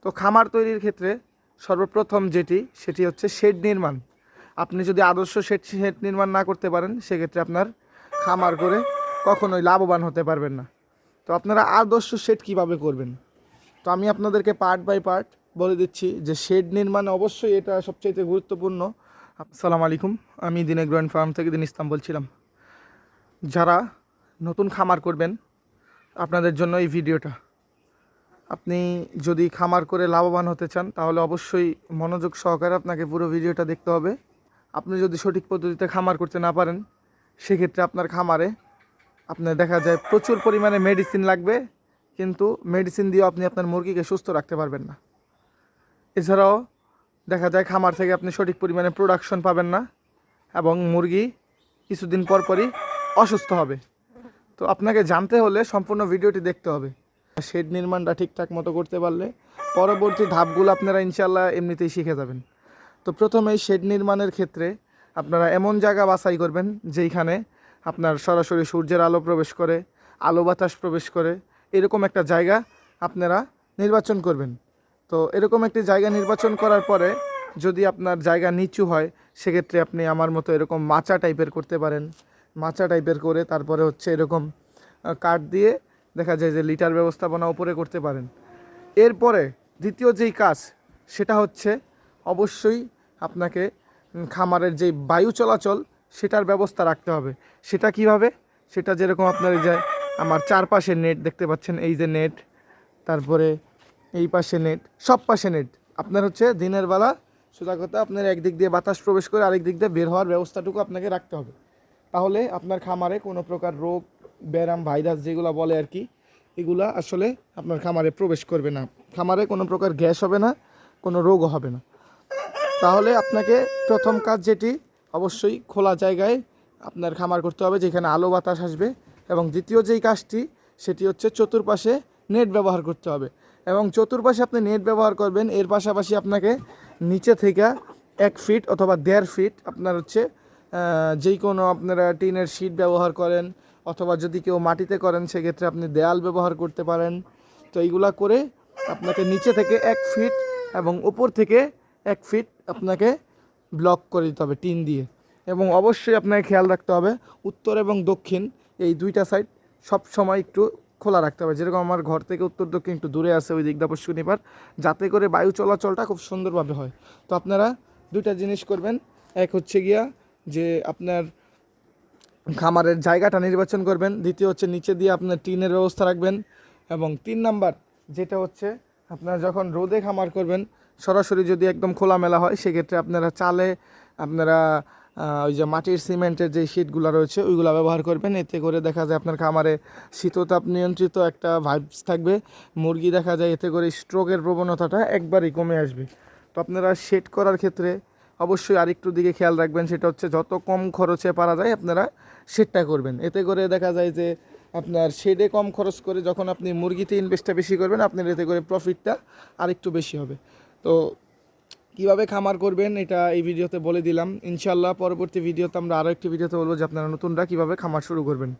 তো খামার তৈরির ক্ষেত্রে সর্বপ্রথম সেটি হচ্ছে শেড নির্মাণ। আপনি যদি আদর্শ শেড নির্মাণ না করতে পারেন, সেক্ষেত্রে আপনার খামার করে কখনোই লাভবান হতে পারবেন না। তো আপনারা আদর্শ শেড কীভাবে করবেন, তো আমি আপনাদেরকে পার্ট বাই পার্ট বলে দিচ্ছি যে শেড নির্মাণ অবশ্যই এটা সবচেয়ে গুরুত্বপূর্ণ। আসসালামু আলাইকুম, আমি দিন এগ্রো অ্যান্ড ফার্ম থেকে দিন ইসলাম বলছিলাম। যারা নতুন খামার করবেন আপনাদের জন্য এই ভিডিওটা। আপনি যদি খামার করে লাভবান হতে চান তাহলে অবশ্যই মনোযোগ সহকারে আপনাকে পুরো ভিডিওটা দেখতে হবে। আপনি যদি সঠিক পদ্ধতিতে খামার করতে না পারেন, সেক্ষেত্রে আপনার খামারে আপনার দেখা যায় প্রচুর পরিমাণে মেডিসিন লাগবে, কিন্তু মেডিসিন দিয়েও আপনি আপনার মুরগিকে সুস্থ রাখতে পারবেন না। এছাড়াও দেখা যায় খামার থেকে আপনি সঠিক পরিমাণে প্রোডাকশন পাবেন না এবং মুরগি কিছুদিন পর পরই অসুস্থ হবে। তো আপনাকে জানতে হলে সম্পূর্ণ ভিডিওটি দেখতে হবে। শেড নির্মাণটা ঠিকঠাক মতো করতে পারলে পরবর্তী ধাপগুলো আপনারা ইনশাল্লাহ এমনিতেই শিখে যাবেন। তো প্রথমেই শেড নির্মাণের ক্ষেত্রে আপনারা এমন জায়গা বাছাই করবেন যেইখানে আপনার সরাসরি সূর্যের আলো প্রবেশ করে, আলো বাতাস প্রবেশ করে, এরকম একটা জায়গা আপনারা নির্বাচন করবেন। তো এরকম একটি জায়গা নির্বাচন করার পরে যদি আপনার জায়গা নিচু হয়, সেক্ষেত্রে আপনি আমার মতো এরকম মাচা টাইপের করতে পারেন। মাচা টাইপের করে তারপরে হচ্ছে এরকম কাঠ দিয়ে দেখা যায় যে লিটার ব্যবস্থাপনা উপরে করতে পারেন। এরপরে দ্বিতীয় যেই কাজ সেটা হচ্ছে অবশ্যই আপনাকে খামারের যেই বায়ু চলাচল সেটার ব্যবস্থা রাখতে হবে। সেটা কিভাবে? সেটা যেরকম আপনার এই যে আমার চারপাশে নেট দেখতে পাচ্ছেন, এই যে নেট, তারপরে এই পাশে নেট, সব পাশে নেট। আপনার হচ্ছে দিনের বেলা সোজা কথা আপনার একদিক দিয়ে বাতাস প্রবেশ করে আরেক দিক দিয়ে বের হওয়ার ব্যবস্থাটুকু আপনাকে রাখতে হবে। তাহলে আপনার খামারে কোনো প্রকার রোগ ব্যারাম ভাইরাস যেগুলো বলে আর কি, এগুলা আসলে আপনার খামারে প্রবেশ করবে না। খামারে কোনো প্রকার গ্যাস হবে না, কোনো রোগও হবে না। তাহলে আপনাকে প্রথম কাজ যেটি অবশ্যই খোলা জায়গায় আপনার খামার করতে হবে যেখানে আলো বাতাস আসবে, এবং দ্বিতীয় যেই কাজটি সেটি হচ্ছে চতুর্পাশে নেট ব্যবহার করতে হবে। এবং চতুর্পাশে আপনি নেট ব্যবহার করবেন, এর পাশাপাশি আপনাকে নিচে থেকে 1 ফিট অথবা 1.5 ফিট আপনার হচ্ছে যেই কোনো আপনারা টিনের শিট ব্যবহার করেন, অথবা যদি কেউ মাটিতে করেন সেক্ষেত্রে আপনি দেয়াল ব্যবহার করতে পারেন। তো এইগুলা করে আপনাকে নিচে থেকে 1 ফিট এবং উপর থেকে 1 ফিট আপনাকে ব্লক করে দিতে হবে টিন দিয়ে। এবং অবশ্যই আপনাকে খেয়াল রাখতে হবে উত্তর এবং দক্ষিণ এই দুইটা সাইড সব সময় একটু খোলা রাখতে হবে। যেরকম আমার ঘর থেকে উত্তর দক্ষিণ একটু দূরে আছে ওই দিকটা পশ্চিমবার, যাতে করে বায়ু চলাচলটা খুব সুন্দরভাবে হয়। তো আপনারা দুইটা জিনিস করবেন। এক হচ্ছে গিয়া যে আপনার খামারের জায়গাটা নির্বাচন করবেন, দ্বিতীয় হচ্ছে নিচে দিয়ে আপনার টিনের ব্যবস্থা রাখবেন, এবং 3 নাম্বার যেটা হচ্ছে আপনারা যখন রোদে খামার করবেন, সরাসরি যদি একদম খোলামেলা হয় সেক্ষেত্রে আপনারা চালে আপনারা ওই যে মাটির সিমেন্টের যে শিটগুলো রয়েছে ওইগুলো ব্যবহার করবেন। এতে করে দেখা যায় আপনার খামারে শীততাপ নিয়ন্ত্রিত একটা ভাইবস থাকবে। মুরগি দেখা যায় এতে করে স্ট্রোকের প্রবণতাটা একবারই কমে আসবে। তো আপনারা শেড করার ক্ষেত্রে অবশ্যই আরেকটু দিকে খেয়াল রাখবেন, সেটা হচ্ছে যত কম খরচে পারা যায় আপনারা শেডটা করবেন। এতে করে দেখা যায় যে আপনার শেডে কম খরচ করে যখন আপনি মুরগিতে ইনভেস্টটা বেশি করবেন, আপনার এতে করে প্রফিটটা আরেকটু বেশি হবে। তো কীভাবে খামার করবেন এটা এই ভিডিওতে বলে দিলাম। ইনশাল্লাহ পরবর্তী ভিডিওতে আমরা আরও একটি ভিডিওতে বলবো যে আপনারা নতুনরা কীভাবে খামার শুরু করবেন।